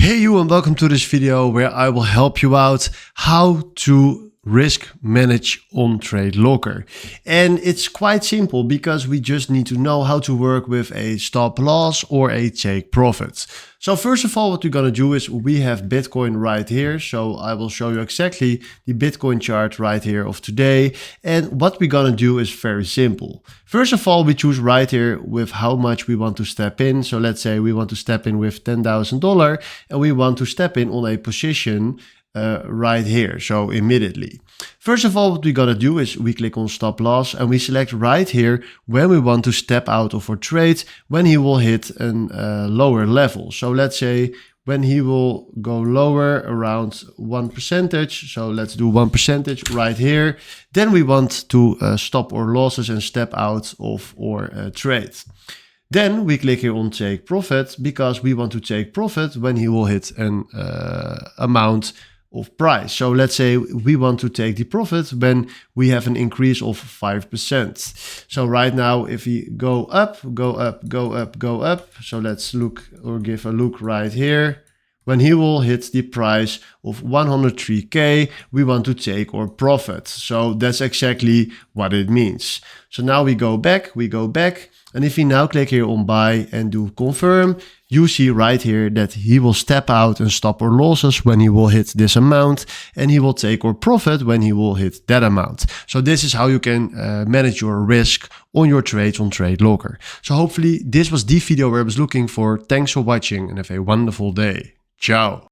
Hey you, and welcome to this video where I will help you out how to risk manage on TradeLocker. And it's quite simple because we just need to know how to work with a stop loss or a take profit. So first of all, what we're going to do is we have Bitcoin right here. So I will show you exactly the Bitcoin chart right here of today. And what we're going to do is very simple. First of all, we choose right here with how much we want to step in. So let's say we want to step in with $10,000 and we want to step in on a position right here, so immediately. First of all, what we're gonna do is we click on stop loss and we select right here when we want to step out of our trade when he will hit a lower level. So let's say when he will go lower around 1%, so let's do 1% right here. Then we want to stop our losses and step out of our trade. Then we click here on take profit because we want to take profit when he will hit an amount of price. So let's say we want to take the profit when we have an increase of 5%. So right now, if we go up, go up, go up, go up. So let's look or give a look right here. When he will hit the price of 103K, we want to take our profit. So that's exactly what it means. So now we go back. And if we now click here on buy and do confirm, you see right here that he will step out and stop our losses when he will hit this amount, and he will take our profit when he will hit that amount. So this is how you can manage your risk on your trades on TradeLocker. So hopefully this was the video where I was looking for. Thanks for watching and have a wonderful day. Ciao.